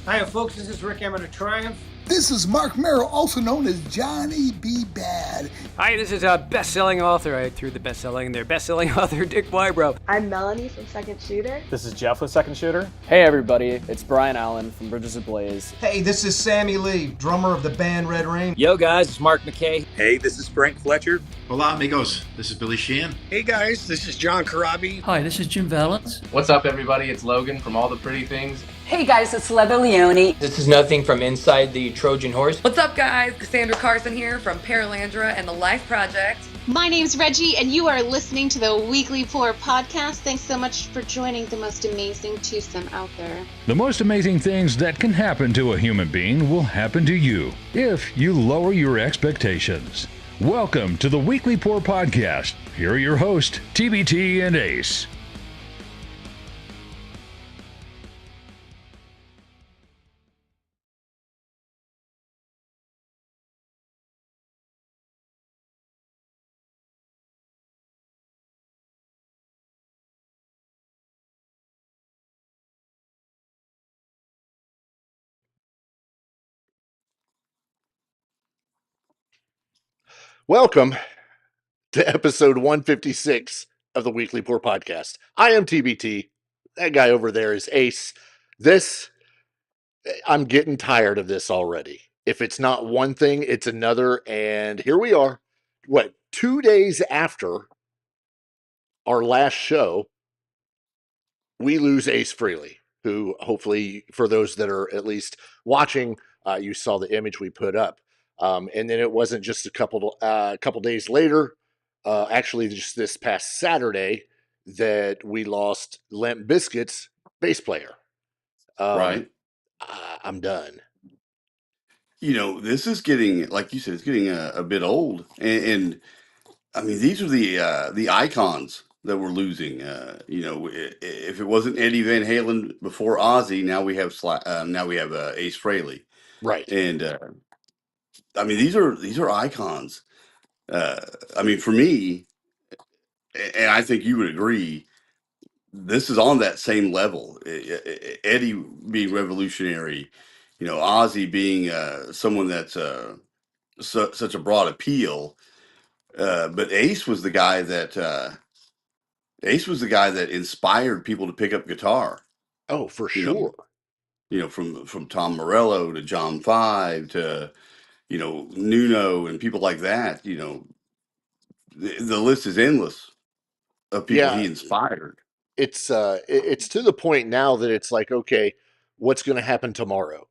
Hiya, folks. This is Rick Emmett of Triumph. This is Mark Merrill, also known as Johnny B. Bad. Hi, this is a best-selling author. I threw the best-selling there. Best-selling author Dick Wybrow. I'm Melanie from Second Shooter. This is Jeff with Second Shooter. Hey everybody, it's Brian Allen from Bridges Ablaze. Hey, this is Sammy Lee, drummer of the band Red Rain. Yo guys, it's Mark McKay. Hey, this is Frank Fletcher. Hola amigos, this is Billy Sheehan. Hey guys, this is John Karabi. Hi, this is Jim Valance. What's up everybody, it's Logan from All the Pretty Things. Hey guys, it's Leather Leone. This is Nothing from Inside the Trojan Horse. What's up guys, Cassandra Carson here from Paralandra and the Life Project. My name's Reggie and you are listening to the Weekly Pour podcast. Thanks so much for joining the most amazing twosome out there. The most amazing things that can happen to a human being will happen to you if you lower your expectations. Welcome to the Weekly Pour podcast. Here are your hosts, TBT and Ace. Welcome to episode 156 of the Weekly Pour podcast. I am TBT. That guy over there is Ace. I'm getting tired of this already. If it's not one thing, it's another. And here we are, 2 days after our last show, we lose Ace Frehley, who hopefully, for those that are at least watching, you saw the image we put up. And then it wasn't just a couple days later, actually just this past Saturday, that we lost Limp Bizkit's bass player. Right. I'm done. You know, this is getting, like you said, it's getting a bit old. And I mean, these are the icons that we're losing. You know, if it wasn't Eddie Van Halen before Ozzy, now we have Ace Frehley. Right. And I mean, these are icons. I mean, for me, and I think you would agree, this is on that same level. Eddie being revolutionary, you know, Ozzy being someone that's such a broad appeal, but Ace was the guy that inspired people to pick up guitar. Oh, for sure. You know, from Tom Morello to John Five to, you know, Nuno and people like that. You know, the list is endless of people he inspired. It's to the point now that it's like, okay, what's going to happen tomorrow?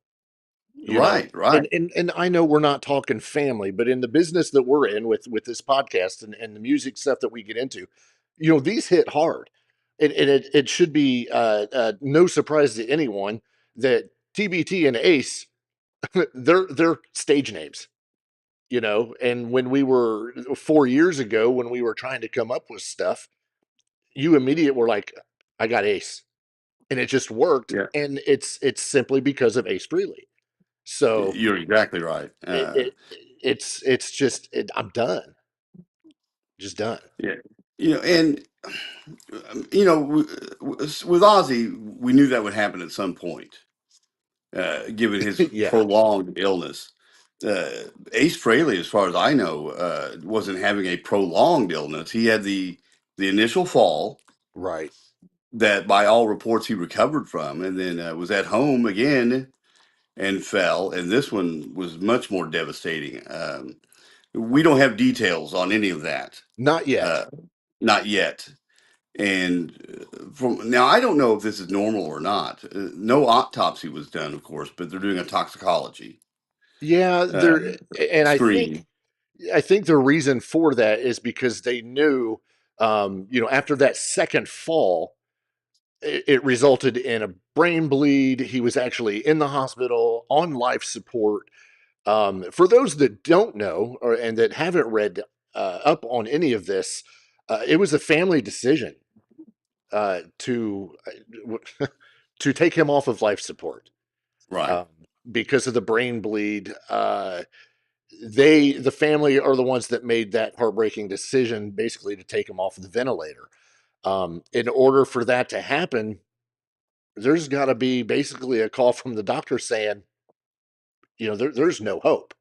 Right. And I know we're not talking family, but in the business that we're in with this podcast and the music stuff that we get into, you know, these hit hard. And it should be no surprise to anyone that TBT and Ace, they're stage names, you know. And when we were 4 years ago, when we were trying to come up with stuff, you immediately were like, I got Ace, and it just worked. Yeah. And it's simply because of Ace Frehley. So you're exactly right. It's just I'm done. Just done. Yeah. You know, and you know, with Ozzy, we knew that would happen at some point, given his prolonged illness. Ace Frehley, as far as I know, wasn't having a prolonged illness. He had the initial fall, right, that by all reports he recovered from, and then was at home again and fell. And this one was much more devastating. We don't have details on any of that. Not yet. Not yet. And now, I don't know if this is normal or not. No autopsy was done, of course, but they're doing a toxicology. Yeah, and I think the reason for that is because they knew, you know, after that second fall, it resulted in a brain bleed. He was actually in the hospital on life support. For those that don't know and that haven't read up on any of this, it was a family decision to take him off of life support, right? Because of the brain bleed. The family are the ones that made that heartbreaking decision, basically to take him off the ventilator. In order for that to happen, there's got to be basically a call from the doctor saying, there's no hope.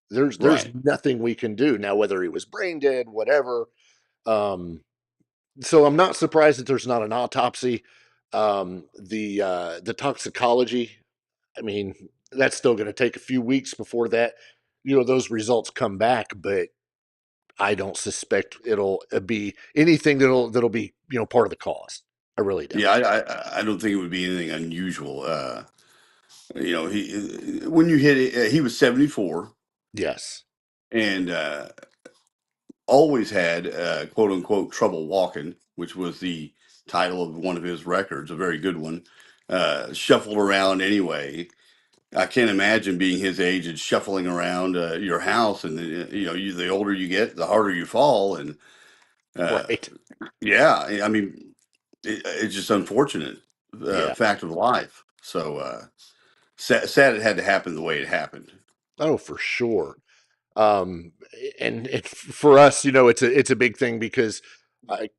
There's Right. nothing we can do now, whether he was brain dead, whatever. So I'm not surprised that there's not an autopsy. The toxicology, I mean, that's still going to take a few weeks before those results come back. But I don't suspect it'll be anything that'll be part of the cause. I really don't. Yeah, I don't think it would be anything unusual. When you hit it, he was 74. Yes. And always had quote unquote trouble walking, which was the title of one of his records, a very good one. Shuffled around anyway. I can't imagine being his age and shuffling around your house, and the older you get, the harder you fall, and right. Yeah, I mean, it's just unfortunate Yeah. fact of life. So sad it had to happen the way it happened. Oh, for sure. And for us, it's a big thing because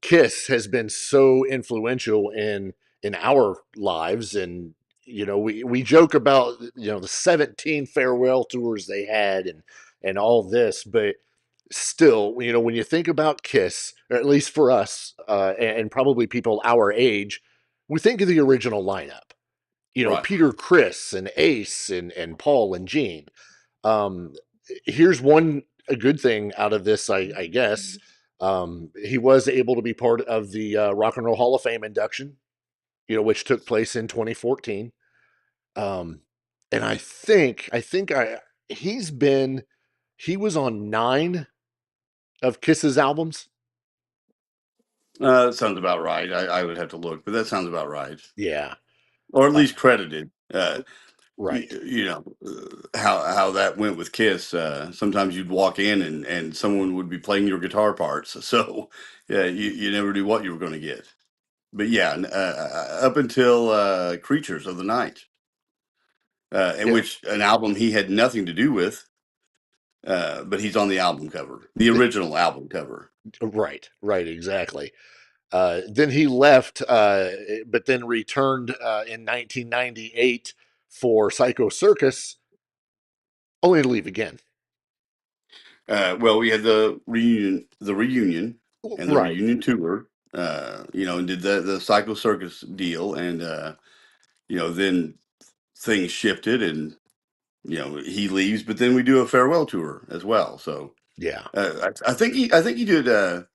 Kiss has been so influential in our lives, and we joke about the 17 farewell tours they had and all this, but still, when you think about Kiss, or at least for us, and probably people our age, we think of the original lineup. Right. Peter, Chris, and Ace, and Paul and Gene. Here's a good thing out of this, I guess. He was able to be part of the Rock and Roll Hall of Fame induction, which took place in 2014. And I think he was on 9 of Kiss's albums. That sounds about right. I would have to look, but that sounds about right. Yeah. Or at least credited. Right. How that went with Kiss. Sometimes you'd walk in and someone would be playing your guitar parts. So yeah, you never knew what you were going to get. But yeah, up until Creatures of the Night, in which an album he had nothing to do with, but he's on the album cover, the original album cover. Right, exactly. Then he left, but then returned in 1998 for Psycho Circus, only to leave again. Well, we had the reunion, and the Right. reunion tour, and did the Psycho Circus deal, and then things shifted, and he leaves, but then we do a farewell tour as well. So yeah, I think he did.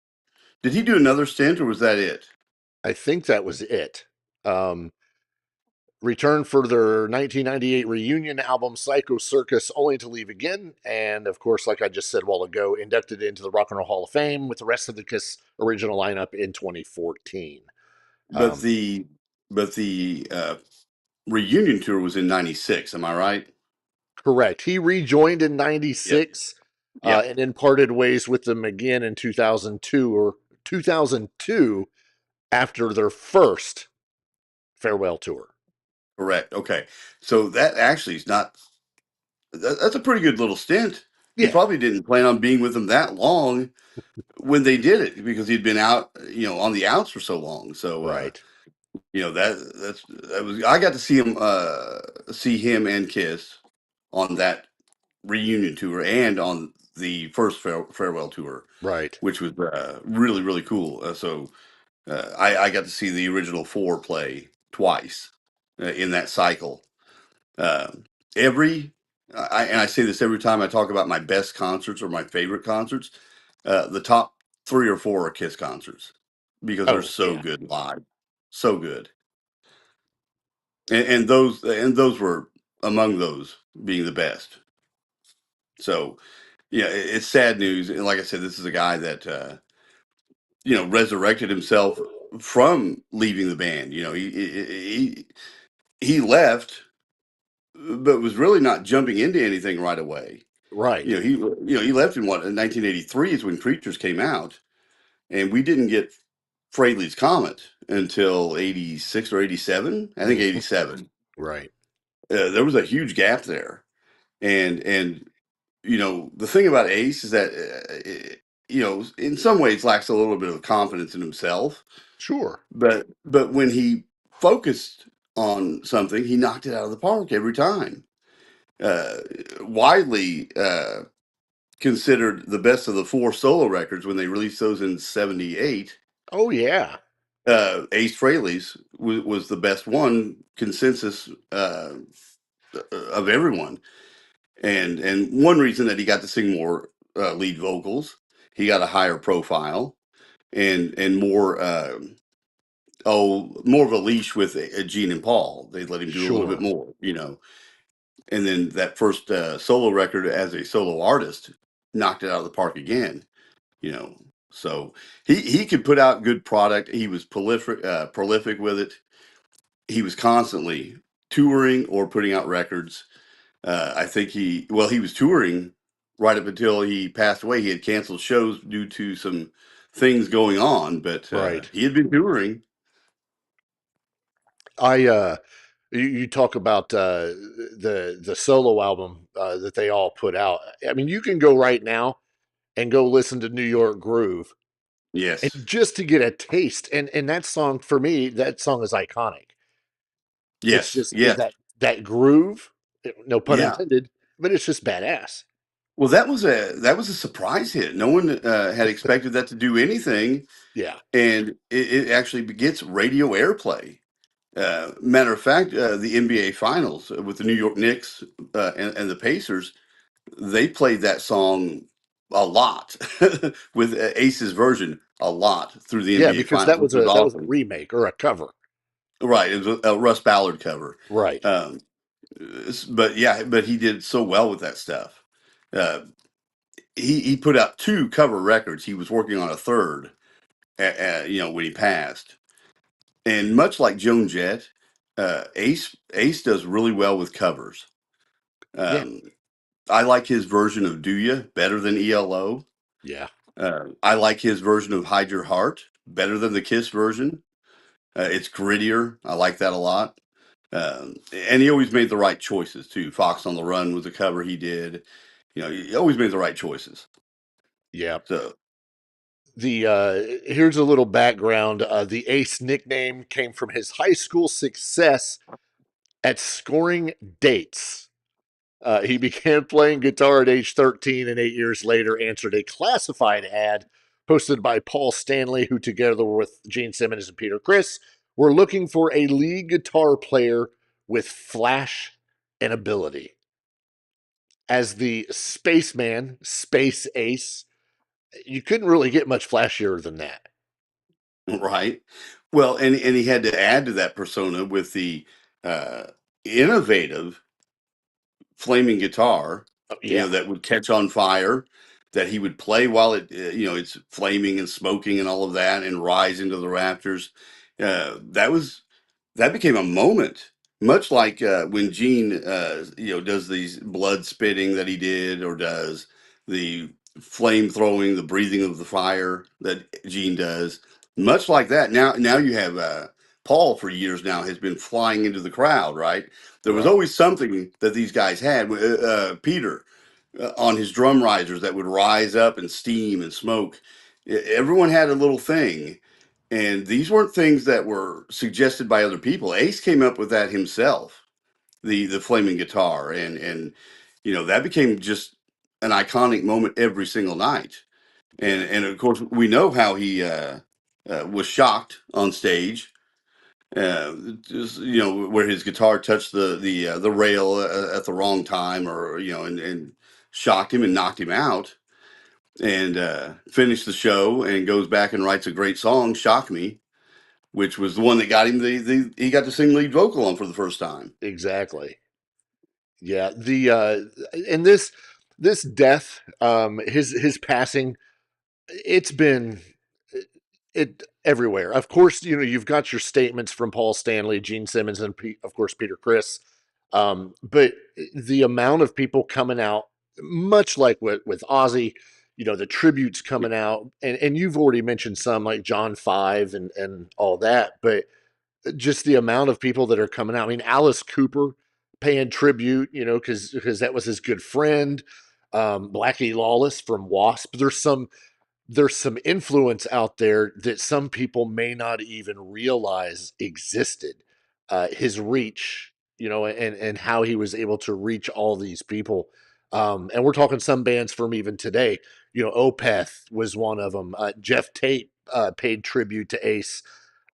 Did he do another stint, or was that it? I think that was it. Returned for their 1998 reunion album Psycho Circus, only to leave again. And of course, like I just said a while ago, inducted into the Rock and Roll Hall of Fame with the rest of the Kiss original lineup in 2014. But the reunion tour was in '96. Am I right? Correct. He rejoined in '96 and then parted ways with them again in 2002 after their first farewell tour. Correct. Okay. So that actually is not. That's a pretty good little stint. Yeah. He probably didn't plan on being with them that long when they did it because he'd been out, on the outs for so long. So, right. That was. I got to see him and Kiss on that reunion tour and on the first farewell tour. Right. Which was really, really cool. I got to see the original 4 play twice in that cycle. I say this every time I talk about my best concerts or my favorite concerts. The top 3 or 4 are Kiss concerts because they're so good live, so good. And those were among those being the best. So, yeah, it's sad news. And like I said, this is a guy that resurrected himself from leaving the band. He left, but was really not jumping into anything right away. Right. He left in 1983 is when Creatures came out, and we didn't get Frehley's Comet until 86 or 87. I think 87. Right. There was a huge gap there, and the thing about Ace is that in some ways lacks a little bit of confidence in himself. Sure. But when he focused on something, he knocked it out of the park every time. Widely considered the best of the 4 solo records when they released those in '78. Oh yeah. Ace Frehley's was the best one, consensus of everyone. And one reason that he got to sing more lead vocals, he got a higher profile and more more of a leash with Gene and Paul. They let him do a little bit more, And then that first solo record as a solo artist knocked it out of the park again, So he could put out good product. He was prolific with it. He was constantly touring or putting out records. I think he was touring right up until he passed away. He had canceled shows due to some things going on, but he had been touring. You talk about the solo album that they all put out. I mean, you can go right now and go listen to New York Groove. Yes. And just to get a taste. And that song, for me, that song is iconic. Yes. It's just that groove, no pun intended, but it's just badass. Well, that was a surprise hit. No one had expected that to do anything. Yeah. And it actually gets radio airplay. Matter of fact, the NBA Finals with the New York Knicks and the Pacers, they played that song a lot with Ace's version a lot through the NBA because Finals. that was a remake or a cover. Right, it was a Russ Ballard cover. Right. But he did so well with that stuff. He put out 2 cover records. He was working on a third, when he passed. And much like Joan Jett, Ace does really well with covers. I like his version of "Do Ya" better than ELO. Yeah. I like his version of "Hide Your Heart" better than the Kiss version. It's grittier. I like that a lot. And he always made the right choices too. "Fox on the Run" was a cover he did. He always made the right choices. Yeah. So here's a little background. The Ace nickname came from his high school success at scoring dates. He began playing guitar at age 13 and 8 years later answered a classified ad posted by Paul Stanley, who together with Gene Simmons and Peter Criss were looking for a lead guitar player with flash and ability. As the spaceman, Space Ace, you couldn't really get much flashier than that. Right. Well, and he had to add to that persona with the innovative flaming guitar, that would catch on fire, that he would play while it's flaming and smoking and all of that, and rise into the rafters. That became a moment, much like when Gene, does these blood spitting that he did, or does the flame throwing, the breathing of the fire that Gene does. Much like that. Now you have Paul for years now has been flying into the crowd, right? There was always something that these guys had. Peter on his drum risers that would rise up and steam and smoke. Everyone had a little thing. And these weren't things that were suggested by other people. Ace came up with that himself, the flaming guitar. And that became just an iconic moment every single night. And of course, we know how he was shocked on stage. Where his guitar touched the rail at the wrong time, or and shocked him and knocked him out, and finished the show and goes back and writes a great song, "Shock Me," which was the one that got him he got to sing lead vocal on for the first time. Exactly. Yeah. And this death, his passing, it's been everywhere. Of course, you've got your statements from Paul Stanley, Gene Simmons, and of course Peter Criss. But the amount of people coming out, much like with Ozzy, the tributes coming out, and you've already mentioned some like John 5 and all that, but just the amount of people that are coming out. I mean, Alice Cooper paying tribute, because that was his good friend. Blackie Lawless from Wasp. There's some influence out there that some people may not even realize existed. his reach, and how he was able to reach all these people. And we're talking some bands from even today. Opeth was one of them. Jeff Tate paid tribute to Ace.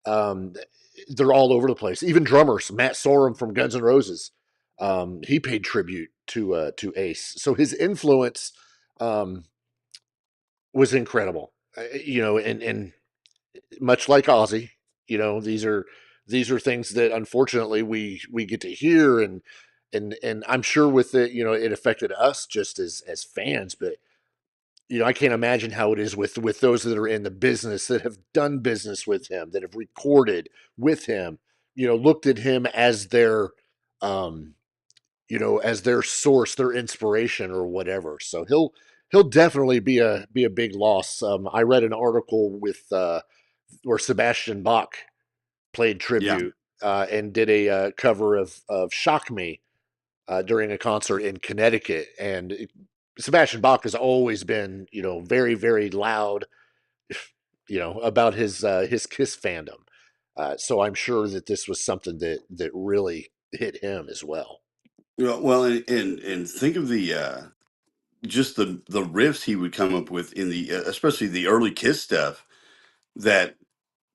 They're all over the place. Even drummers, Matt Sorum from Guns N' Roses, he paid tribute to Ace. So his influence was incredible. And much like Ozzy, these are things that unfortunately we get to hear, and I'm sure with it, it affected us just as fans, but I can't imagine how it is with those that are in the business, that have done business with him, that have recorded with him, looked at him as their as their source, their inspiration or whatever. So he'll definitely be a big loss. I read an article with where Sebastian Bach played tribute and did a cover of Shock Me during a concert in Connecticut. And Sebastian Bach has always been, very, very loud, about his Kiss fandom. So I'm sure that this was something that really hit him as well. Well, and think of the just the riffs he would come up with in the especially the early Kiss stuff that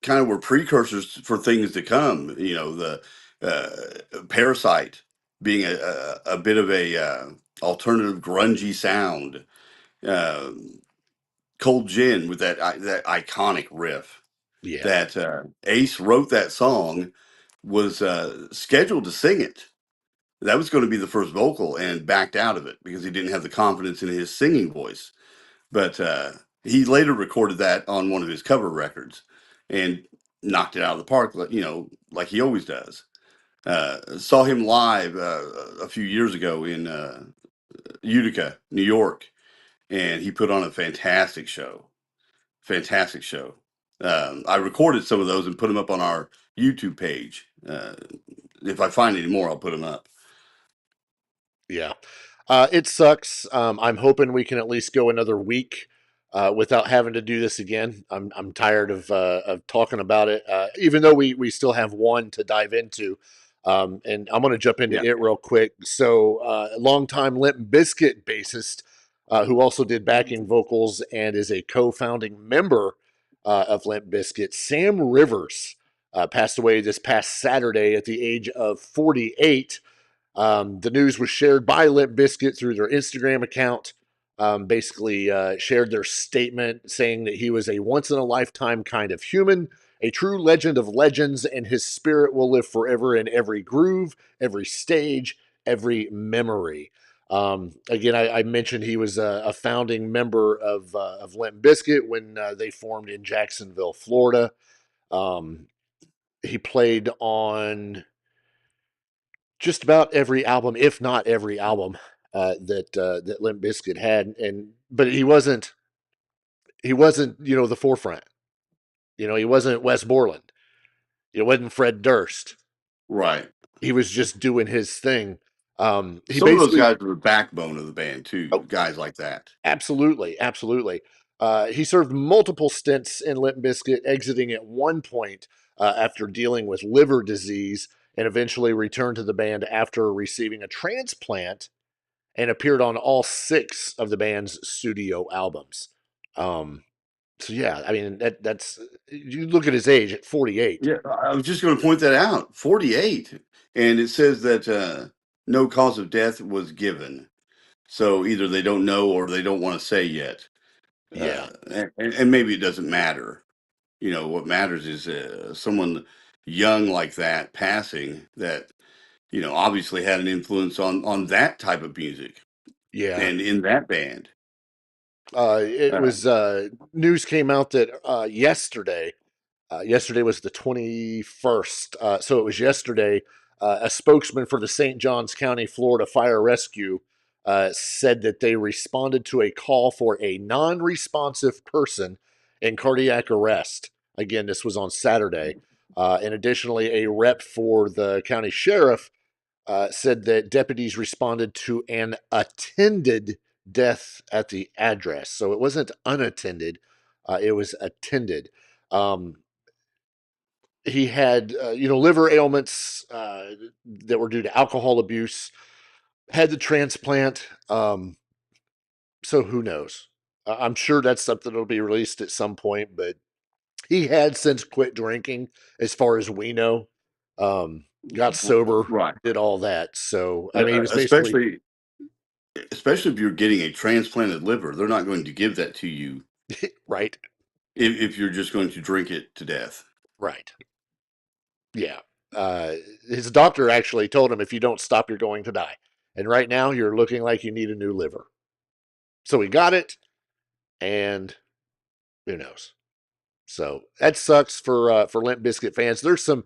kind of were precursors for things to come. The Parasite being a bit of a alternative grungy sound. Cold Gin with that iconic riff. Yeah. That Ace wrote that song, was scheduled to sing it. That was going to be the first vocal and backed out of it because he didn't have the confidence in his singing voice. But he later recorded that on one of his cover records and knocked it out of the park, like he always does. Saw him live a few years ago in Utica, New York, and he put on a fantastic show. Fantastic show. I recorded some of those and put them up on our YouTube page. If I find any more, I'll put them up. Yeah. It sucks. I'm hoping we can at least go another week without having to do this again. I'm tired of talking about it, even though we still have one to dive into. And I'm going to jump into it real quick. So longtime Limp Bizkit bassist, who also did backing vocals and is a co-founding member of Limp Bizkit, Sam Rivers, passed away this past Saturday at the age of 48. The news was shared by Limp Bizkit through their Instagram account. Basically shared their statement saying that he was a once-in-a-lifetime kind of human, a true legend of legends, and his spirit will live forever in every groove, every stage, every memory. Again, I mentioned he was a founding member of Limp Bizkit when they formed in Jacksonville, Florida. He played on just about every album, if not every album, that Limp Bizkit had, but he wasn't the forefront. He wasn't Wes Borland. It wasn't Fred Durst. Right. He was just doing his thing. Some of those guys were the backbone of the band too. Guys like that. Absolutely. He served multiple stints in Limp Bizkit, exiting at one point after dealing with liver disease, and eventually returned to the band after receiving a transplant, and appeared on all 6 of the band's studio albums. So yeah, I mean that's you look at his age at 48. Yeah, I was just going to point that out. 48, and it says that no cause of death was given. So either they don't know or they don't want to say yet. Yeah, and maybe it doesn't matter. What matters is someone young like that passing that obviously had an influence on that type of music. Yeah, and in that band. It was news came out that yesterday. Yesterday was the 21st, so it was yesterday. A spokesman for the St. Johns County, Florida Fire Rescue said that they responded to a call for a non-responsive person in cardiac arrest. Again, this was on Saturday. And additionally, a rep for the county sheriff said that deputies responded to an attended death at the address. So it wasn't unattended, it was attended. he had liver ailments that were due to alcohol abuse. Had the transplant. So who knows? I'm sure that's something that'll be released at some point, but he had since quit drinking, as far as we know. Got sober, Right. did all that. So I mean, he was basically especially if you're getting a transplanted liver, they're not going to give that to you, right. if you're just going to drink it to death. Right. Yeah. His doctor actually told him, if you don't stop, you're going to die. And right now, you're looking like you need a new liver. So he got it, and who knows? So that sucks for Limp Bizkit fans. There's some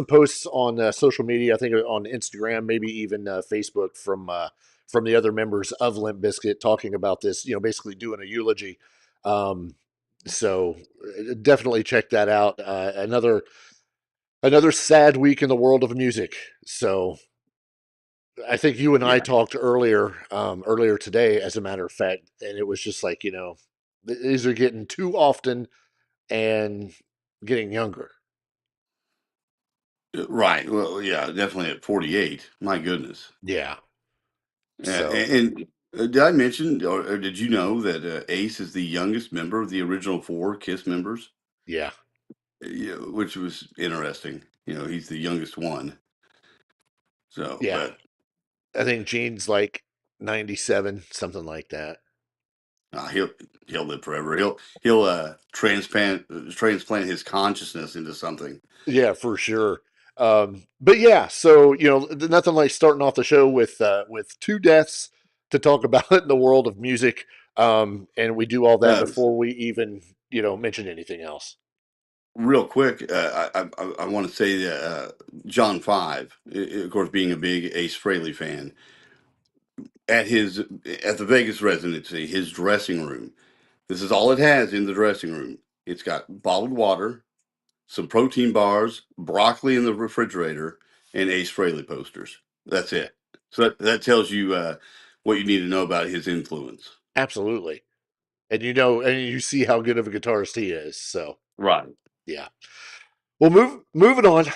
posts on social media, I think on Instagram, maybe even Facebook from the other members of Limp Bizkit talking about this. Basically doing a eulogy. So definitely check that out. Another sad week in the world of music. So I think you and I talked earlier today, as a matter of fact, and it was just like, these are getting too often and getting younger. Right. Well, yeah, definitely at 48. My goodness. Yeah. So. And did I mention, or did you know that Ace is the youngest member of the original 4 Kiss members? Yeah. Yeah, which was interesting. He's the youngest one. So, yeah, but I think Gene's like 97, something like that. He'll live forever. He'll transplant his consciousness into something. Yeah, for sure. But yeah, so nothing like starting off the show with 2 deaths to talk about in the world of music. And we do all that before we even mention anything else. Real quick, I want to say that John 5, of course, being a big Ace Frehley fan, at the Vegas residency, his dressing room. This is all it has in the dressing room. It's got bottled water, some protein bars, broccoli in the refrigerator, and Ace Frehley posters. That's it. So that tells you what you need to know about his influence. Absolutely. And you see how good of a guitarist he is. So right. Yeah. Well, moving on.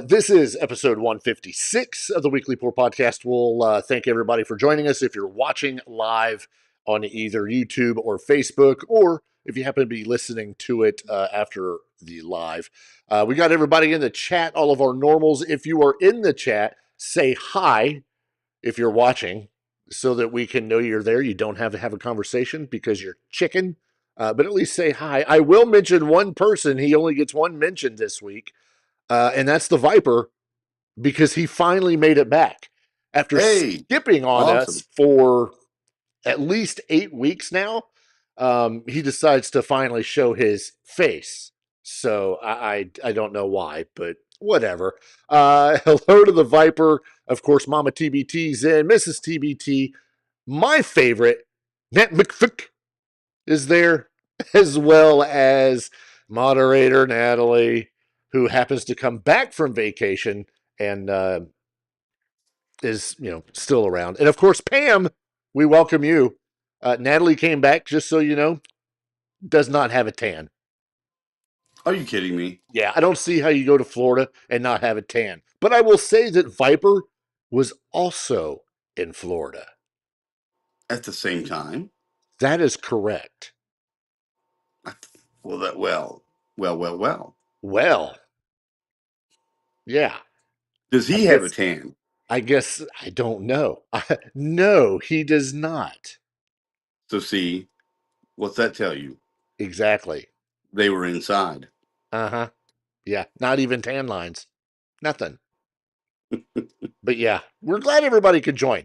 This is episode 156 of the Weekly Pour Podcast. We'll thank everybody for joining us. If you're watching live on either YouTube or Facebook, or if you happen to be listening to it after the live, we got everybody in the chat, all of our normals. If you are in the chat, say hi if you're watching, so that we can know you're there. You don't have to have a conversation because you're chicken. But at least say hi. I will mention one person. He only gets one mention this week, and that's the Viper, because he finally made it back after skipping on us for at least 8 weeks now. He decides to finally show his face. So I don't know why, but whatever. Hello to the Viper. Of course, Mama TBT's in. Mrs. TBT, my favorite, Nat McFick, is there, as well as moderator Natalie, who happens to come back from vacation and is still around. And of course, Pam, we welcome you. Natalie came back, just so you know, does not have a tan. Are you kidding me? Yeah, I don't see how you go to Florida and not have a tan. But I will say that Viper was also in Florida at the same time. That is correct. Well. Yeah. Does he have a tan? I guess I don't know. No, he does not. So see, what's that tell you? Exactly. They were inside. Uh-huh. Yeah, not even tan lines. Nothing. But yeah, we're glad everybody could join.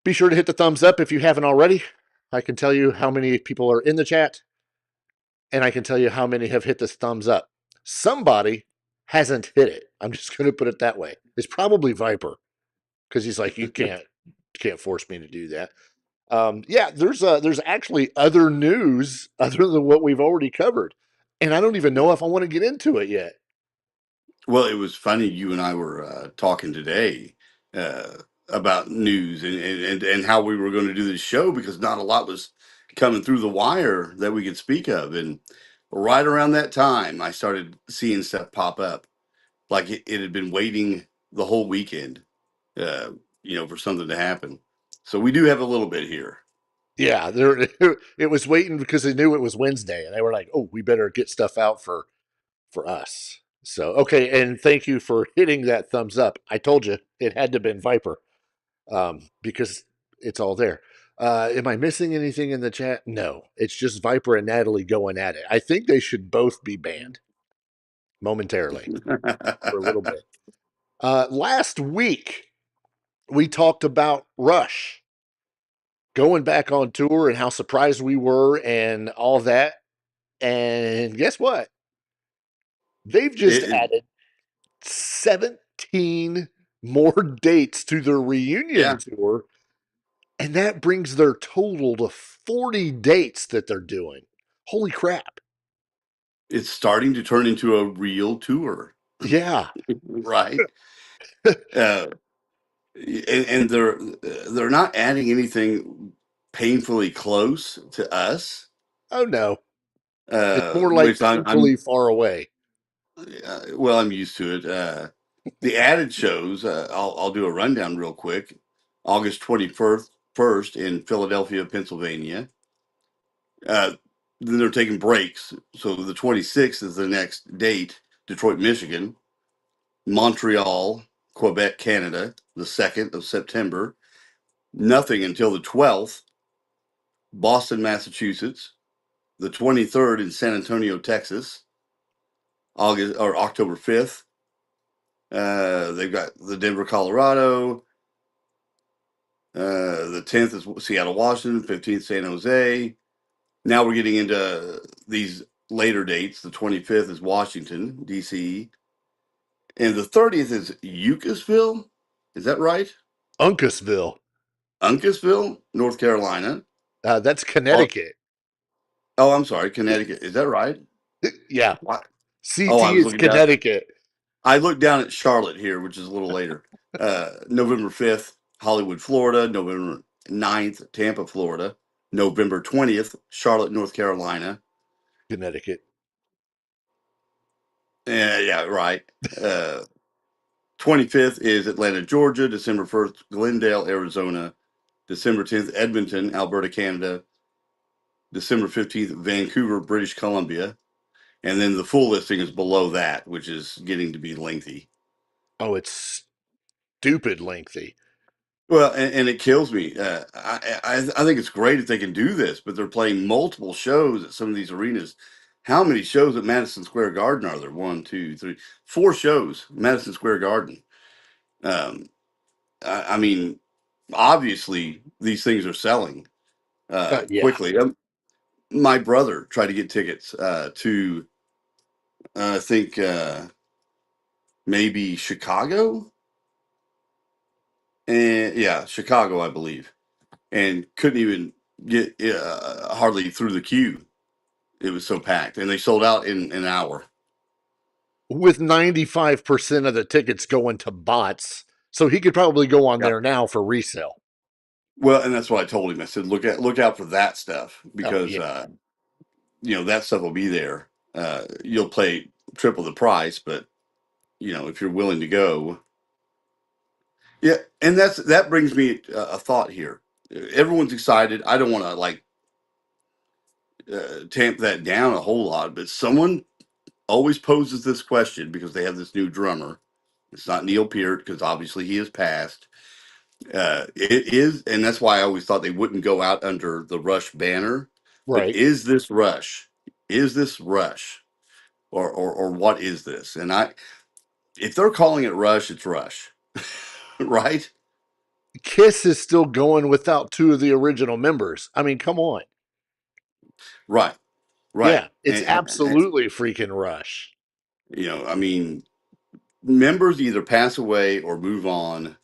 Be sure to hit the thumbs up if you haven't already. I can tell you how many people are in the chat, and I can tell you how many have hit this thumbs up. Somebody hasn't hit it. I'm just going to put it that way. It's probably Viper, because he's like, you can't force me to do that. Yeah, there's actually other news other than what we've already covered, and I don't even know if I want to get into it yet. Well, it was funny. You and I were talking today about news and how we were going to do this show, because not a lot was coming through the wire that we could speak of. And Right around that time, I started seeing stuff pop up, like it had been waiting the whole weekend, for something to happen. So we do have a little bit here. Yeah, it was waiting because they knew it was Wednesday, and they were like, "Oh, we better get stuff out for us." So okay, and thank you for hitting that thumbs up. I told you it had to have been Viper, because it's all there. Am I missing anything in the chat? No, it's just Viper and Natalie going at it. I think they should both be banned momentarily for a little bit. Last week we talked about Rush going back on tour and how surprised we were and all that. And guess what? They've just added 17 more dates to their reunion tour. And that brings their total to 40 dates that they're doing. Holy crap. It's starting to turn into a real tour. Yeah. Right. And they're not adding anything painfully close to us. Oh no. It's more like painfully far away. Well, I'm used to it. The added shows, I'll do a rundown real quick. August 21st in Philadelphia, Pennsylvania. Then they're taking breaks. So the 26th is the next date. Detroit, Michigan. Montreal, Quebec, Canada, the 2nd of September. Nothing until the 12th. Boston, Massachusetts. The 23rd in San Antonio, Texas. October 5th. They've got the Denver, Colorado. The 10th is Seattle, Washington. 15th, San Jose. Now we're getting into these later dates. The 25th is Washington, D.C. And the 30th is Uncasville. Is that right? Uncasville, North Carolina. That's Connecticut. Oh, I'm sorry, Connecticut. Is that right? Yeah. What? CT is Connecticut. I looked down at Charlotte here, which is a little later. November 5th, Hollywood, Florida. November 9th, Tampa, Florida. November 20th, Charlotte, North Carolina. Connecticut. Yeah, right. 25th is Atlanta, Georgia. December 1st, Glendale, Arizona. December 10th, Edmonton, Alberta, Canada. December 15th, Vancouver, British Columbia. And then the full listing is below that, which is getting to be lengthy. Oh, it's stupid lengthy. Well, and it kills me. I think it's great if they can do this, but they're playing multiple shows at some of these arenas. How many shows at Madison Square Garden are there? 1, 2, 3, 4 shows, Madison Square Garden. I mean, obviously these things are selling quickly. My brother tried to get tickets to, I think, maybe Chicago. And yeah, Chicago, I believe. And couldn't even get hardly through the queue. It was so packed. And they sold out in an hour. With 95% of the tickets going to bots. So he could probably go on there now for resale. Well, and that's what I told him. I said, look out for that stuff because, that stuff will be there. You'll pay triple the price, but, if you're willing to go. Yeah, and that brings me a thought here. Everyone's excited. I don't want to tamp that down a whole lot, but someone always poses this question because they have this new drummer. It's not Neil Peart because obviously he has passed. It is, and that's why I always thought they wouldn't go out under the Rush banner. Right? But is this Rush? Is this Rush? Or what is this? And if they're calling it Rush, it's Rush, right? Kiss is still going without 2 of the original members. I mean, come on. Right. Yeah, it's absolutely freaking Rush. I mean, members either pass away or move on.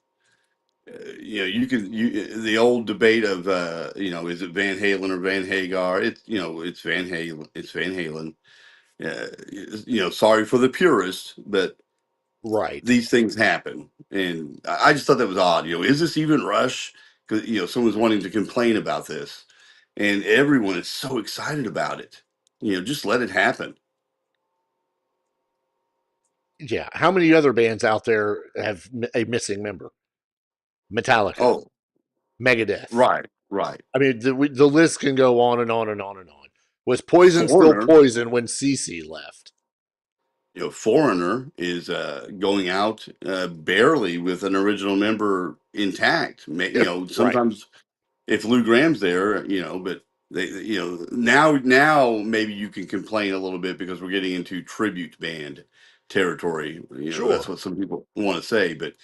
The old debate of is it Van Halen or Van Hagar? It's Van Halen. It's Van Halen. Sorry for the purists, but right, these things happen, and I just thought that was odd. Is this even Rush? Because someone's wanting to complain about this, and everyone is so excited about it. Just let it happen. Yeah. How many other bands out there have a missing member? Metallica. Oh, Megadeth. right. I mean, the list can go on and on and on and on. Was Poison still Poison when CC left? Foreigner is going out barely with an original member intact. Sometimes if Lou Graham's there, but they, now maybe you can complain a little bit because we're getting into tribute band territory. Sure. That's what some people want to say. But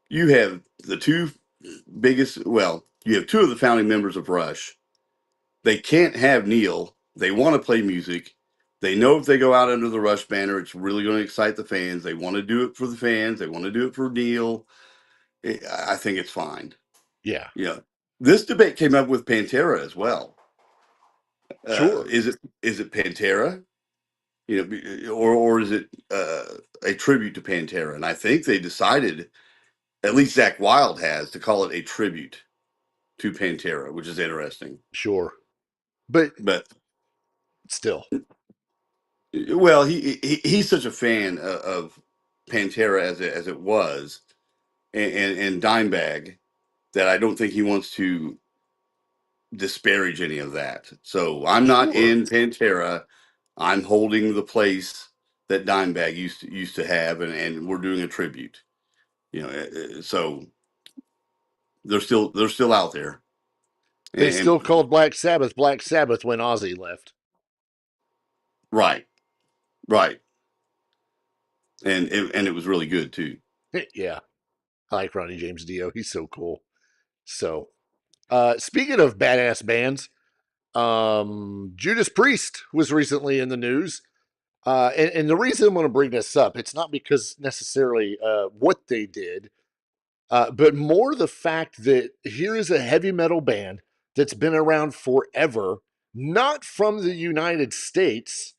you have the two biggest. Well, you have two of the founding members of Rush. They can't have Neil. They want to play music. They know if they go out under the Rush banner, it's really going to excite the fans. They want to do it for the fans. They want to do it for Neil. I think it's fine. Yeah. This debate came up with Pantera as well. Sure. Is it Pantera? Or is it a tribute to Pantera? And I think they decided, at least Zakk Wylde has, to call it a tribute to Pantera, which is interesting. Sure. But still. Well, he's such a fan of Pantera as it was, and Dimebag, that I don't think he wants to disparage any of that. So I'm not in Pantera. I'm holding the place that Dimebag used to have, and we're doing a tribute. So they're still out there. They still called Black Sabbath when Ozzy left. Right. And it was really good too. Yeah. I like Ronnie James Dio. He's so cool. So, speaking of badass bands, Judas Priest was recently in the news. And the reason I'm going to bring this up, it's not because necessarily what they did, but more the fact that here is a heavy metal band that's been around forever, not from the United States.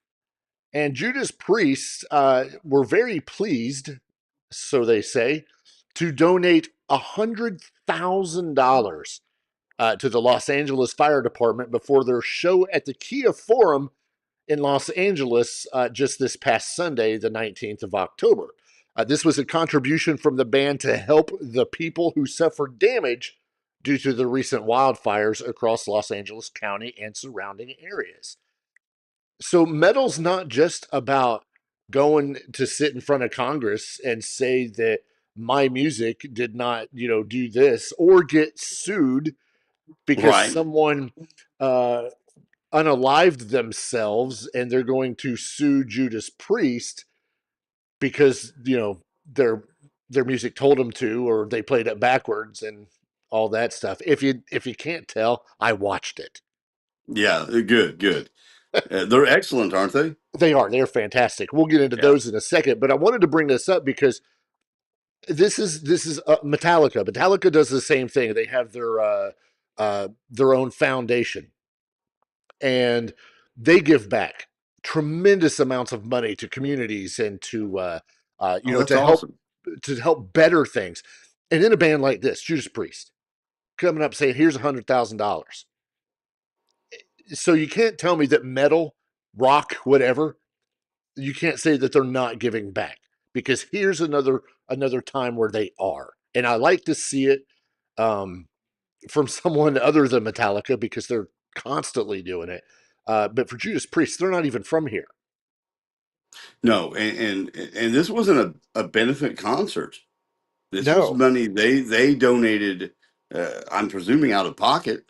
And Judas Priest were very pleased, so they say, to donate $100,000 to the Los Angeles Fire Department before their show at the Kia Forum in Los Angeles just this past Sunday, the 19th of October. This was a contribution from the band to help the people who suffered damage due to the recent wildfires across Los Angeles County and surrounding areas. So metal's not just about going to sit in front of Congress and say that my music did not, do this, or get sued because someone unalived themselves and they're going to sue Judas Priest because, their music told them to, or they played it backwards and all that stuff. If you can't tell, I watched it. Yeah, good. They're excellent, aren't they? They are. They're fantastic. We'll get into those in a second, but I wanted to bring this up because this is Metallica. Metallica does the same thing. They have their own foundation, and they give back tremendous amounts of money to communities and to help better things. And in a band like this, Judas Priest coming up saying, "Here's $100,000." So you can't tell me that metal, rock, whatever, you can't say that they're not giving back, because here's another time where they are. And I like to see it from someone other than Metallica because they're constantly doing it. But for Judas Priest, they're not even from here. No, and this wasn't a benefit concert. This was money they donated. I'm presuming out of pocket.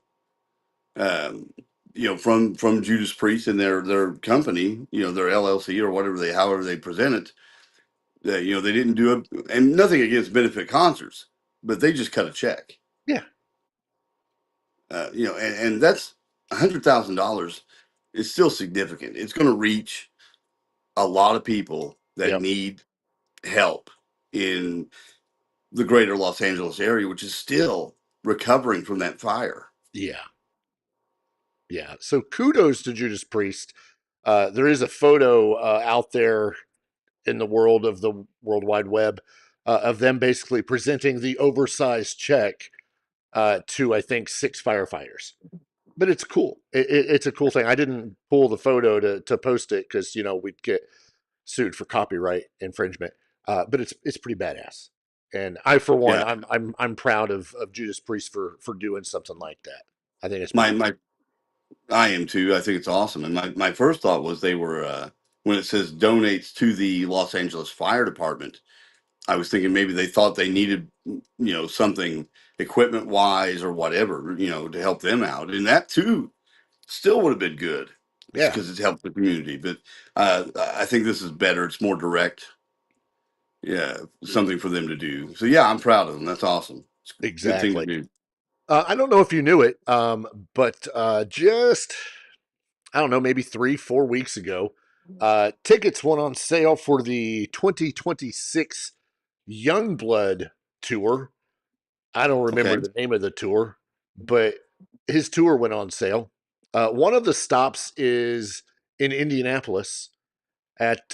From Judas Priest and their company, their LLC or however they present it. They didn't do it, and nothing against benefit concerts, but they just cut a check. Yeah. And that's $100,000 is still significant. It's going to reach a lot of people that need help in the greater Los Angeles area, which is still recovering from that fire. Yeah. So kudos to Judas Priest. There is a photo out there in the world of the World Wide Web of them basically presenting the oversized check to, I think, 6 firefighters. but it's cool. It's a cool thing. I didn't pull the photo to post it because we'd get sued for copyright infringement. But it's pretty badass. And I, for one, Yeah. I'm proud of Judas Priest for doing something like that. I think it's I am too. I think it's awesome. And my first thought was they were when it says donates to the Los Angeles Fire Department. I was thinking maybe they thought they needed, something equipment wise or whatever, to help them out. And that too still would have been good. Yeah. Because it's helped the community. But I think this is better. It's more direct. Yeah. Something for them to do. So, yeah, I'm proud of them. That's awesome. It's a good thing to do. I don't know if you knew it, but just, I don't know, maybe 3-4 weeks ago, tickets went on sale for the 2026 Yungblud tour. I don't remember the name of the tour, but his tour went on sale. One of the stops is in Indianapolis at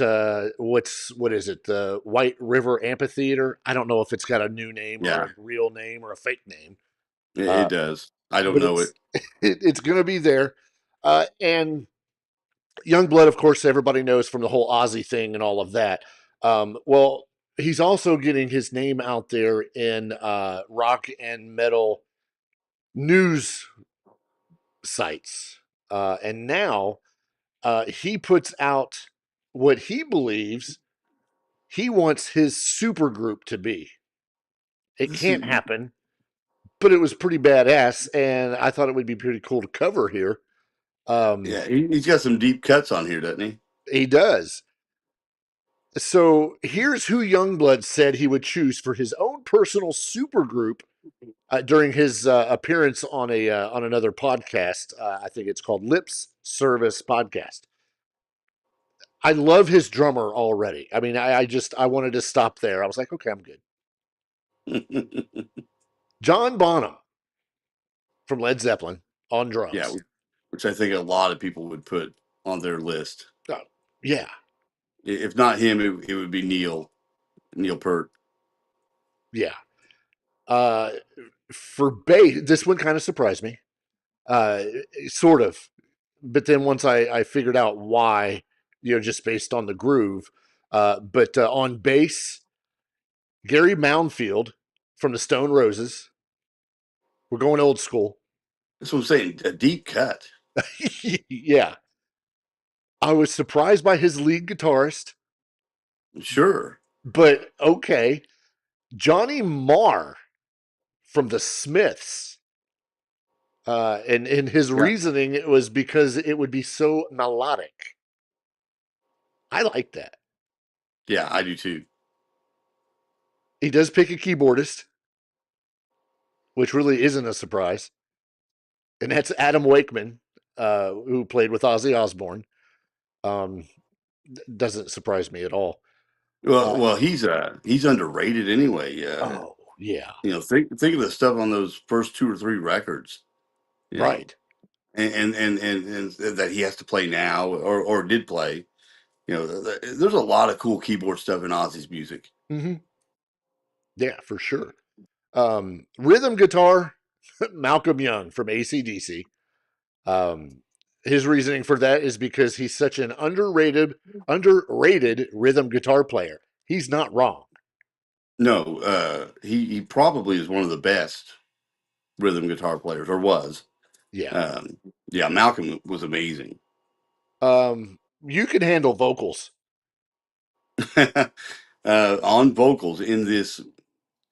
what is it? The White River Amphitheater. I don't know if it's got a new name or a real name or a fake name. It does. I don't know it. It's going to be there. And Yungblud, of course, everybody knows from the whole Ozzy thing and all of that. Well, he's also getting his name out there in rock and metal news sites. And now he puts out what he believes he wants his supergroup to be. It can't happen, but it was pretty badass, and I thought it would be pretty cool to cover here. Yeah, he's got some deep cuts on here, doesn't he? He does. So here's who Yungblud said he would choose for his own personal supergroup during his appearance on another podcast. I think it's called Lips Service Podcast. I love his drummer already. I mean, I wanted to stop there. I was like, okay, I'm good. John Bonham from Led Zeppelin on drums. Yeah, which I think a lot of people would put on their list. Yeah. If not him, it would be Neil Peart. Yeah. For bass, this one kind of surprised me. Sort of. But then once I figured out why, just based on the groove. But on bass, Gary Mounfield from the Stone Roses. We're going old school. That's what I'm saying. A deep cut. Yeah. I was surprised by his lead guitarist. Sure. But okay. Johnny Marr from the Smiths. And his reasoning, it was because it would be so melodic. I like that. Yeah, I do too. He does pick a keyboardist, which really isn't a surprise. And that's Adam Wakeman, who played with Ozzy Osbourne. Doesn't surprise me at all. Well, he's underrated anyway. Oh, yeah. Think of the stuff on those first 2 or 3 records. Right. And that he has to play now or did play. There's a lot of cool keyboard stuff in Ozzy's music. Mm-hmm. Yeah, for sure. Rhythm guitar, Malcolm Young from AC/DC. His reasoning for that is because he's such an underrated rhythm guitar player. He's not wrong. No, he probably is one of the best rhythm guitar players, or was. Yeah. Yeah, Malcolm was amazing. You can handle vocals. On vocals in this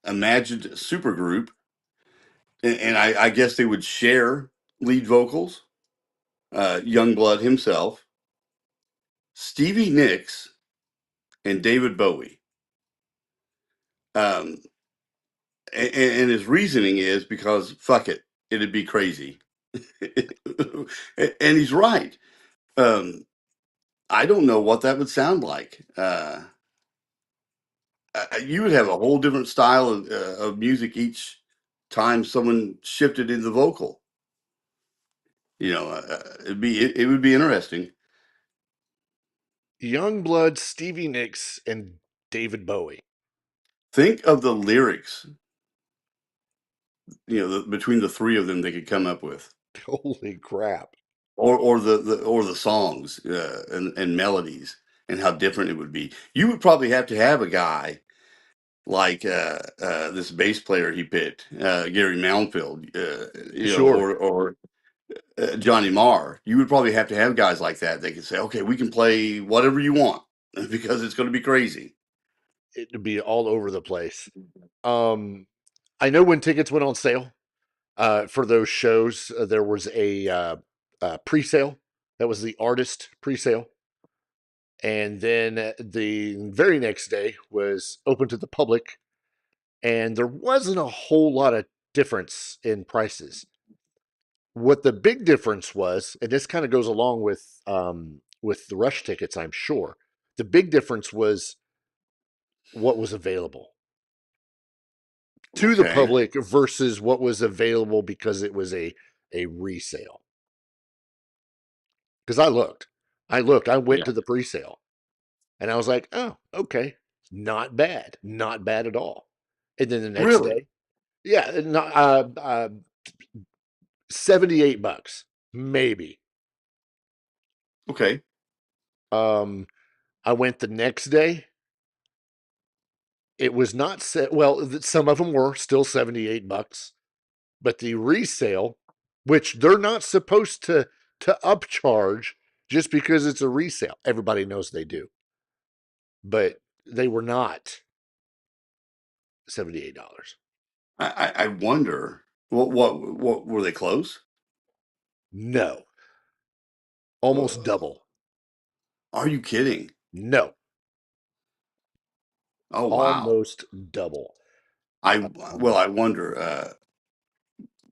imagined supergroup, and I guess they would share lead vocals. Yungblud himself, Stevie Nicks, and David Bowie. And his reasoning is because fuck it, it'd be crazy. And he's right. I don't know what that would sound like. You would have a whole different style of music each time someone shifted in the vocal. It would be interesting. Yungblud, Stevie Nicks, and David Bowie. Think of the lyrics, between the 3 of them they could come up with. Holy crap. or the songs and melodies and how different it would be. You would probably have to have a guy like this bass player he picked, Gary Moundfield, Sure. or Johnny Marr. You would probably have to have guys like that. They could say, okay, we can play whatever you want because it's going to be crazy. It'd be all over the place. I know when tickets went on sale for those shows, there was a pre-sale. That was the artist pre-sale. And then the very next day was open to the public, and there wasn't a whole lot of difference in prices. What the big difference was, and this kind of goes along with the Rush tickets, I'm sure. The big difference was what was available to the public versus what was available because it was a resale. Because I went to the pre-sale, and I was like, oh, okay, not bad at all. And then the next day, yeah, not $78, maybe. Okay. I went the next day. It was not well, some of them were still $78, but the resale, which they're not supposed to upcharge just because it's a resale. Everybody knows they do. But they were not $78. I wonder what were they close? No. Almost double. Are you kidding? No. Oh wow. Almost double. I wonder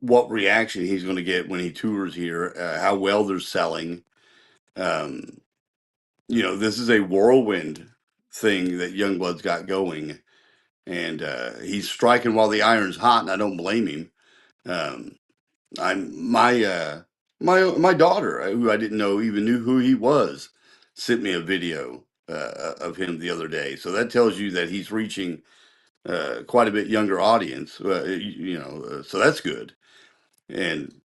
what reaction he's going to get when he tours here, how well they're selling. This is a whirlwind thing that Yungblud's got going, and he's striking while the iron's hot, and I don't blame him. My daughter, who I didn't know even knew who he was, sent me a video of him the other day. So that tells you that he's reaching quite a bit younger audience. So that's good, and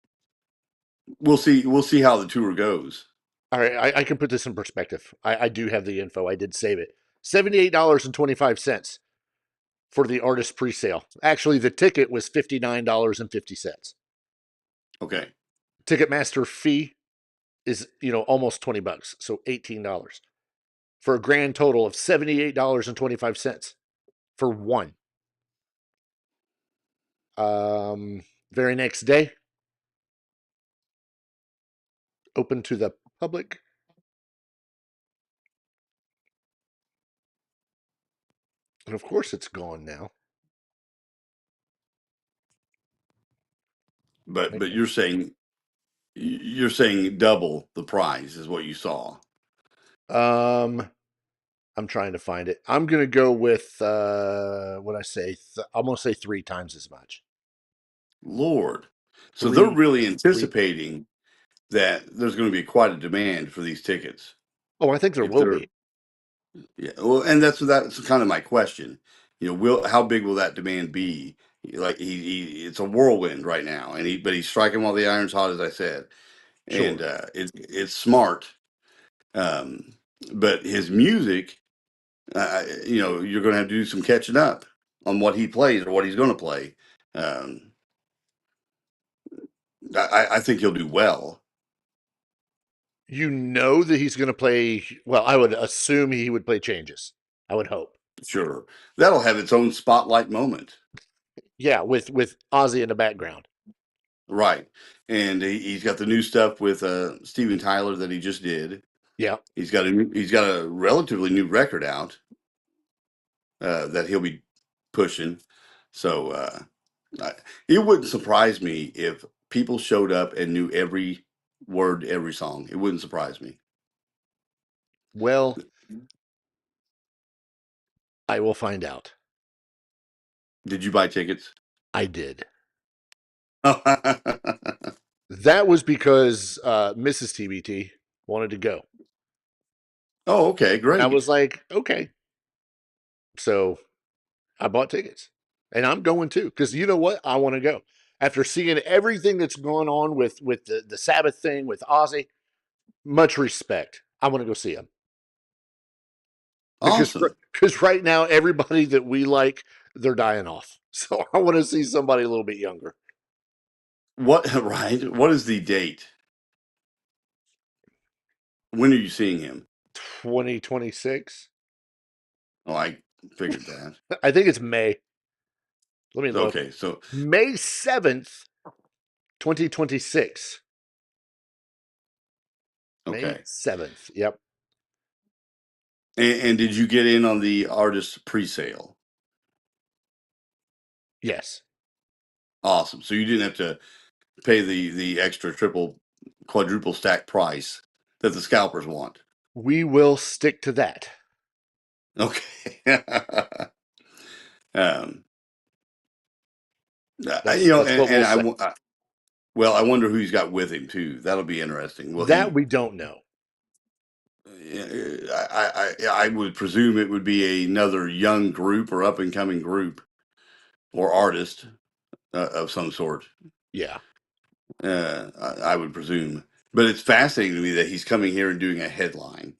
we'll see how the tour goes. All right, I can put this in perspective. I do have the info. I did save it. $78.25 for the artist pre-sale. Actually, the ticket was $59.50. Okay. Ticketmaster fee is, almost $20, so $18 for a grand total of $78.25 for one. Very next day, open to the public. And of course it's gone now. But you're saying double the price is what you saw. I'm trying to find it. I'm going to go with what I say. I'm going to say 3 times as much. Lord. So they're really anticipating that there's going to be quite a demand for these tickets. Oh, I think there will be. Yeah. Well, and that's kind of my question. How big will that demand be? Like it's a whirlwind right now, but he's striking while the iron's hot, as I said, and it's smart. But his music, you're going to have to do some catching up on what he plays or what he's going to play. I think he'll do well. That he's going to play. Well, I would assume he would play Changes. I would hope. Sure, that'll have its own spotlight moment. Yeah, with Ozzy in the background. Right, and he's got the new stuff with Steven Tyler that he just did. Yeah, he's got a relatively new record out that he'll be pushing. So it wouldn't surprise me if people showed up and knew every word, every song. It wouldn't surprise me. Well, I will find out. Did you buy tickets? I did. That was because Mrs. TBT wanted to go. Oh, okay, great. And I was like, okay. So I bought tickets. And I'm going too, because you know what? I want to go. After seeing everything that's going on with the Sabbath thing with Ozzy, much respect. I want to go see him. Awesome. Because right now, everybody that we like, they're dying off. So I want to see somebody a little bit younger. What is the date? When are you seeing him? 2026. Oh, I figured that. I think it's May. Let me look. Okay, so May 7th, 2026. okay. May 7th. Yep. And did you get in on the artist pre-sale? Yes. Awesome. So you didn't have to pay the extra triple, quadruple stack price that the scalpers want. We will stick to that. Okay. That's you know, what we'll say. I wonder who he's got with him too. That'll be interesting. Will That he? we don't know. I would presume it would be another young group or up and coming group or artist of some sort. Yeah. I would presume, but it's fascinating to me that he's coming here and doing a headline.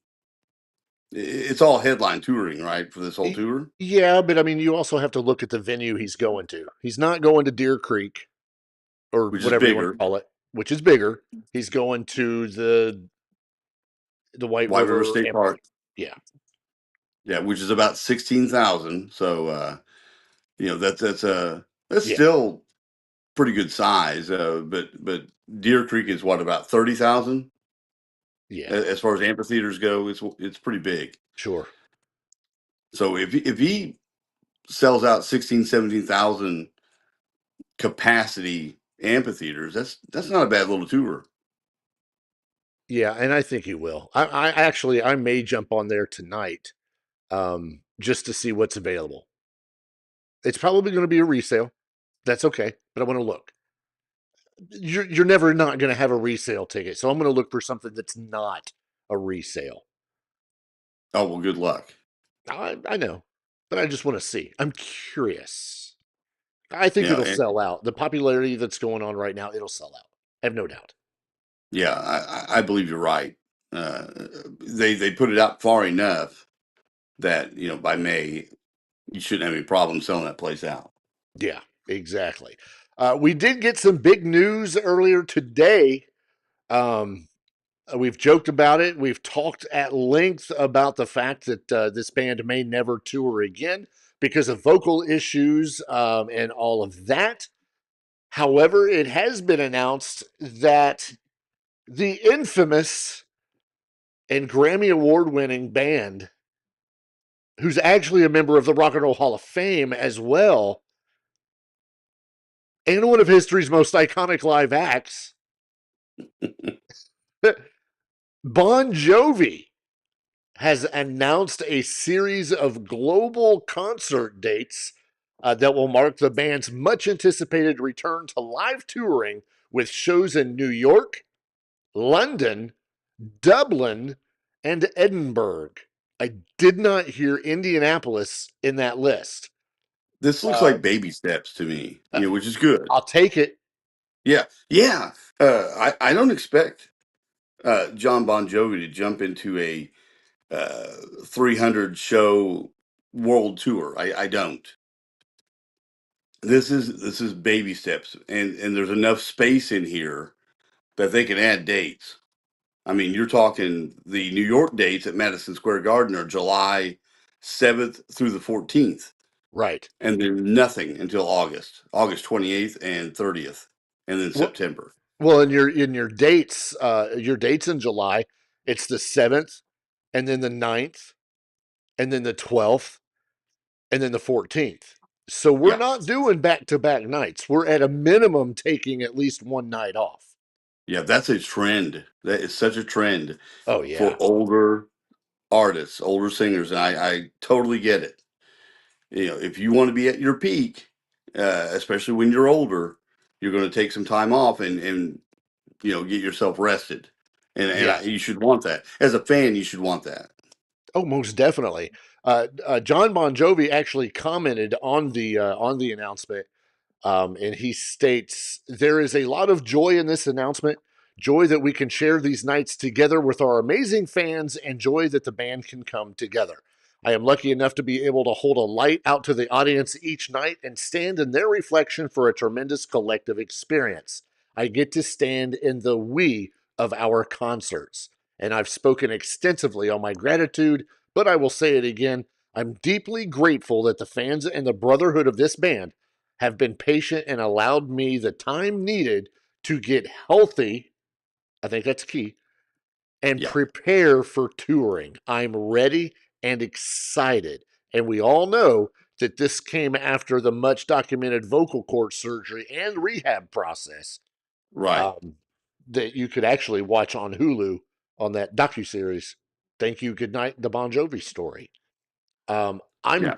It's all headline touring, right, for this whole tour? Yeah, but I mean, you also have to look at the venue he's going to. He's not going to Deer Creek or Which whatever is you want bigger. to call it, which is bigger. He's going to the White River State Park. Yeah. Yeah, which is about 16,000. So, that's Yeah. still pretty good size. But Deer Creek is what, about 30,000? Yeah. As far as amphitheaters go, it's pretty big. Sure. So if he sells out 16, 17,000 capacity amphitheaters, that's not a bad little tour. Yeah, and I think he will. I may jump on there tonight, just to see what's available. It's probably going to be a resale. That's okay, but I want to look. You're never not going to have a resale ticket, so I'm going to look for something that's not a resale. Oh, well, good luck. I know, but I just want to see. I'm curious. I think it'll sell out. The popularity that's going on right now, it'll sell out. I have no doubt. Yeah, I believe you're right. They put it out far enough that, by May, you shouldn't have any problem selling that place out. Yeah, exactly. We did get some big news earlier today. We've joked about it. We've talked at length about the fact that this band may never tour again because of vocal issues and all of that. However, it has been announced that the infamous and Grammy Award-winning band, who's actually a member of the Rock and Roll Hall of Fame as well, and one of history's most iconic live acts, Bon Jovi, has announced a series of global concert dates that will mark the band's much anticipated return to live touring with shows in New York, London, Dublin, and Edinburgh. I did not hear Indianapolis in that list. This looks like baby steps to me, which is good. I'll take it. Yeah. I don't expect John Bon Jovi to jump into a 300 show world tour. I don't. This is baby steps, and there's enough space in here that they can add dates. I mean, you're talking the New York dates at Madison Square Garden are July 7th through the 14th. Right. And then nothing until August 28th and 30th, and then September. Well, in your dates in July, it's the 7th, and then the 9th, and then the 12th, and then the 14th. So we're not doing back-to-back nights. We're at a minimum taking at least one night off. Yeah, that's a trend. That is such a trend. Oh, yeah. For older artists, older singers, and I totally get it. If you want to be at your peak, especially when you're older, you're going to take some time off and get yourself rested. And you should want that. As a fan, you should want that. Oh, most definitely. John Bon Jovi actually commented on the announcement And he states, "There is a lot of joy in this announcement, joy that we can share these nights together with our amazing fans, and joy that the band can come together. I am lucky enough to be able to hold a light out to the audience each night and stand in their reflection for a tremendous collective experience. I get to stand in the we of our concerts. And I've spoken extensively on my gratitude, but I will say it again. I'm deeply grateful that the fans and the brotherhood of this band have been patient and allowed me the time needed to get healthy. I think that's key. And prepare for touring. I'm ready and excited. And we all know that this came after the much documented vocal cord surgery and rehab process. Right. That you could actually watch on Hulu on that docuseries. Thank You, Good Night, the Bon Jovi story.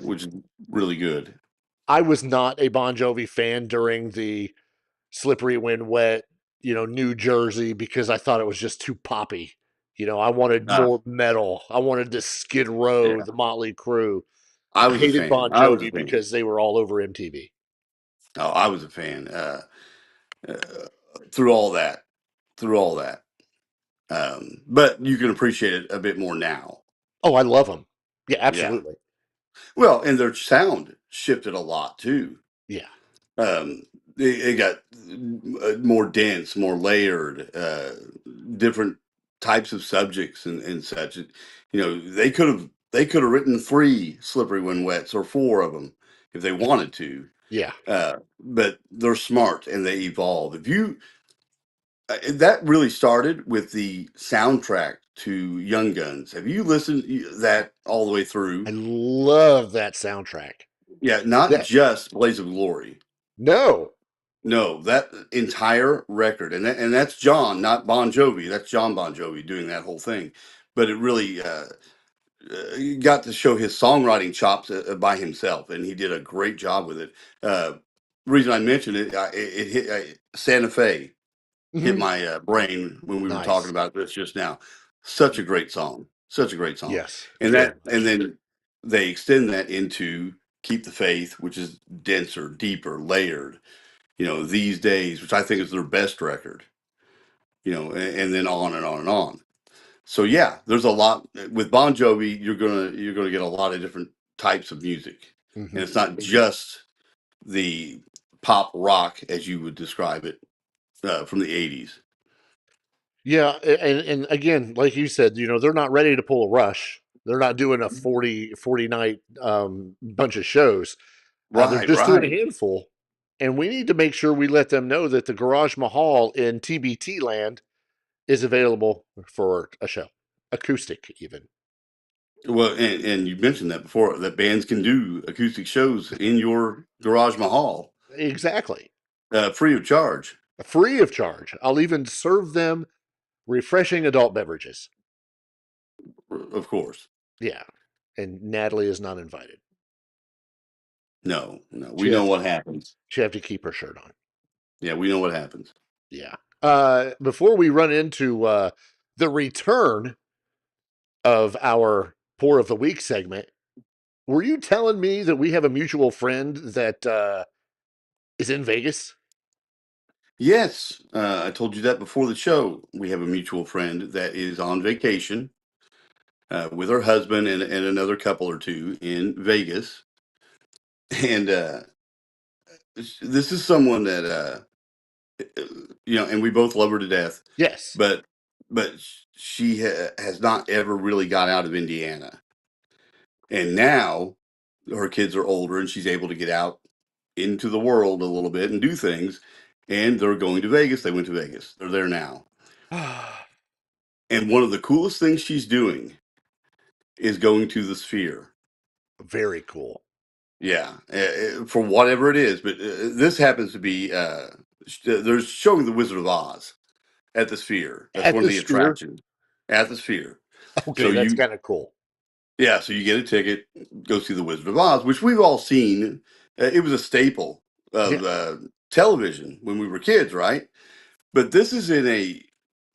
Which is really good. I was not a Bon Jovi fan during the Slippery When Wet, New Jersey, because I thought it was just too poppy. I wanted more metal. I wanted the Skid Row, the Motley Crue. I was hated a fan. Bon Jovi because they were all over MTV. Oh, I was a fan. Through all that. But you can appreciate it a bit more now. Oh, I love them. Yeah, absolutely. Yeah. Well, and their sound shifted a lot too. Yeah. It got more dense, more layered, different types of subjects and such. They could have written 3 Slippery When Wets or 4 of them if they wanted to. Yeah. But they're smart and they evolve. That really started with the soundtrack to Young Guns. Have you listened that all the way through? I love that soundtrack. Yeah, not just Blaze of Glory. No, that entire record, and that's John, not Bon Jovi. That's John Bon Jovi doing that whole thing. But it really got to show his songwriting chops by himself, and he did a great job with it. Reason I mentioned it, it hit Santa Fe. Hit my brain when we were talking about this just now. Such a great song. Yes. And then they extend that into Keep the Faith, which is denser, deeper, layered. These Days, which I think is their best record. And then on and on and on. So yeah, there's a lot with Bon Jovi. You're gonna get a lot of different types of music, and it's not just the pop rock as you would describe it from the 80s. Yeah, and again, like you said, they're not ready to pull a Rush. They're not doing a 40 night bunch of shows. They're just doing a handful. And we need to make sure we let them know that the Garage Mahal in TBT land is available for a show. Acoustic, even. Well, and you mentioned that before, that bands can do acoustic shows in your Garage Mahal. Exactly. Free of charge. Free of charge. I'll even serve them refreshing adult beverages. Of course. Yeah. And Natalie is not invited. No. We know what happens. She have to keep her shirt on. Yeah, we know what happens. Yeah. Before we run into the return of our Pour of the Week segment, were you telling me that we have a mutual friend that is in Vegas? Yes. I told you that before the show. We have a mutual friend that is on vacation with her husband and another couple or two in Vegas. And this is someone that, and we both love her to death. Yes. But she has not ever really got out of Indiana. And now her kids are older and she's able to get out into the world a little bit and do things. And they're going to Vegas. They went to Vegas. They're there now. And one of the coolest things she's doing is going to the Sphere. Very cool. Yeah, for whatever it is. But this happens to be, they're showing The Wizard of Oz at the Sphere. That's one of the attractions. At the Sphere. Okay, so that's kind of cool. Yeah, so you get a ticket, go see The Wizard of Oz, which we've all seen. It was a staple of television when we were kids, right? But this is in a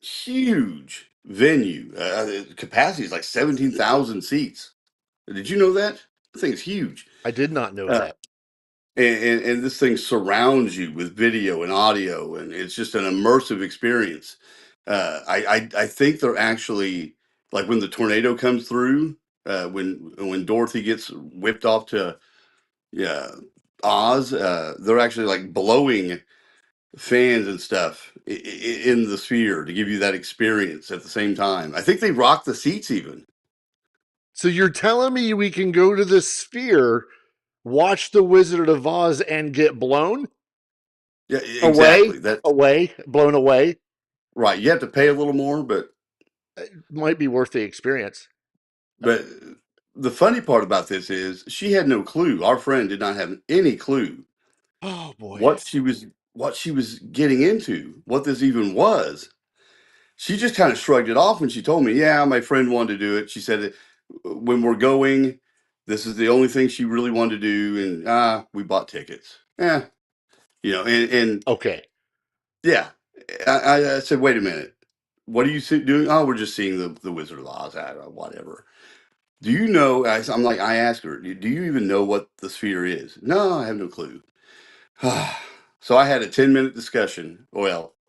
huge venue. Capacity is like 17,000 seats. Did you know that? I think it's huge. I did not know that. and this thing surrounds you with video and audio, and it's just an immersive experience. I think they're actually, like, when the tornado comes through, when Dorothy gets whipped off to, yeah, Oz, they're actually like blowing fans and stuff in the sphere to give you that experience at the same time. I think they rock the seats even. So you're telling me we can go to the sphere, watch the Wizard of Oz, and get blown? Yeah, exactly. Blown away. Right. You have to pay a little more, but it might be worth the experience. But the funny part about this is she had no clue. Our friend did not have any clue. Oh boy. What she was getting into, what this even was. She just kind of shrugged it off when she told me, yeah, my friend wanted to do it. She said, when we're going, this is the only thing she really wanted to do. And we bought tickets. Yeah. And okay. Yeah. I said, wait a minute. What are you doing? Oh, we're just seeing the Wizard of Oz. Whatever. Do you know? I asked her, do you even know what the sphere is? No, I have no clue. So I had a 10-minute discussion,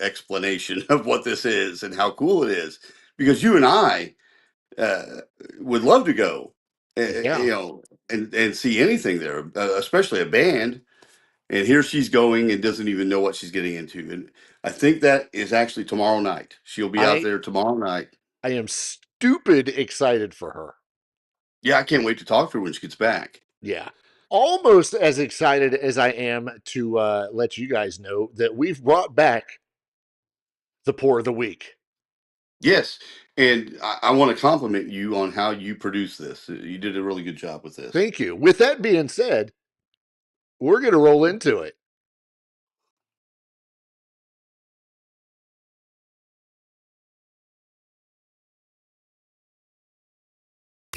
explanation of what this is and how cool it is, because you and I would love to go, and see anything there, especially a band. And here she's going and doesn't even know what she's getting into. And I think that is actually tomorrow night. She'll be out there tomorrow night. I am stupid excited for her. Yeah, I can't wait to talk to her when she gets back. Yeah. Almost as excited as I am to let you guys know that we've brought back the Pour of the Week. Yes. And I want to compliment you on how you produced this. You did a really good job with this. Thank you. With that being said, we're going to roll into it.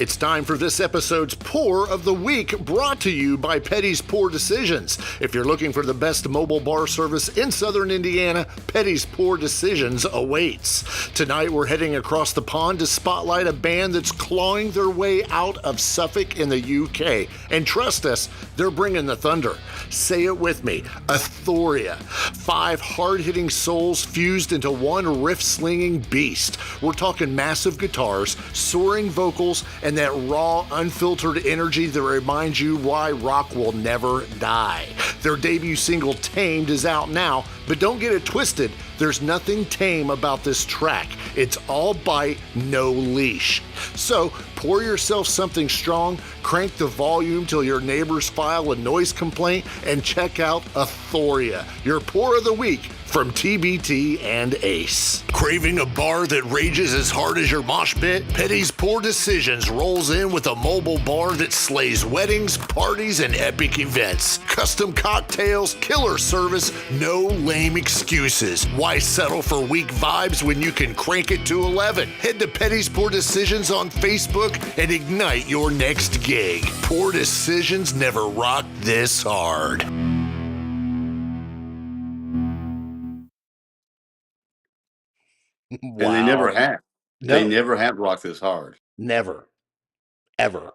It's time for this episode's Pour of the Week, brought to you by Petty's Pour Decisions. If you're looking for the best mobile bar service in Southern Indiana, Petty's Pour Decisions awaits. Tonight we're heading across the pond to spotlight a band that's clawing their way out of Suffolk in the UK. And trust us, they're bringing the thunder. Say it with me, Athoria. 5 hard-hitting souls fused into one riff-slinging beast. We're talking massive guitars, soaring vocals, and that raw, unfiltered energy that reminds you why rock will never die. Their debut single, Tamed, is out now, but don't get it twisted. There's nothing tame about this track. It's all bite, no leash. So pour yourself something strong, crank the volume till your neighbors file a noise complaint, and check out Athoria, your Pour of the Week from TBT and Ace. Craving a bar that rages as hard as your mosh pit? Petty's Pour Decisions rolls in with a mobile bar that slays weddings, parties, and epic events. Custom cocktails, killer service, no lame excuses. Why settle for weak vibes when you can crank it to 11? Head to Petty's Pour Decisions on Facebook and ignite your next gig. Pour Decisions never rocked this hard. Wow. And they never have. No. They never have rocked this hard. Never. Ever.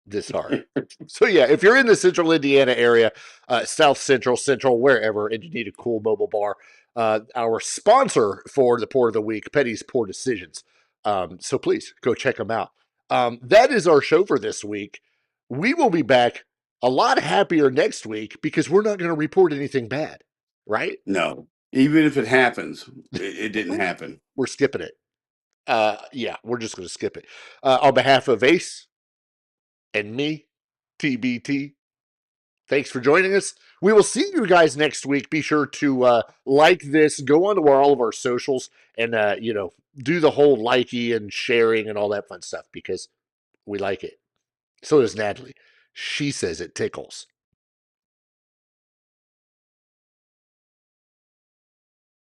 This hard. So yeah, if you're in the Central Indiana area, South Central, wherever, and you need a cool mobile bar, our sponsor for the Pour of the Week, Petty's Pour Decisions. So please go check them out. That is our show for this week. We will be back a lot happier next week because we're not going to report anything bad, right? No. Even if it happens, it didn't happen. We're skipping it. Yeah, we're just going to skip it. On behalf of Ace and me, TBT, thanks for joining us. We will see you guys next week. Be sure to like this, go on to all of our socials, and do the whole likey and sharing and all that fun stuff because we like it. So does Natalie. She says it tickles.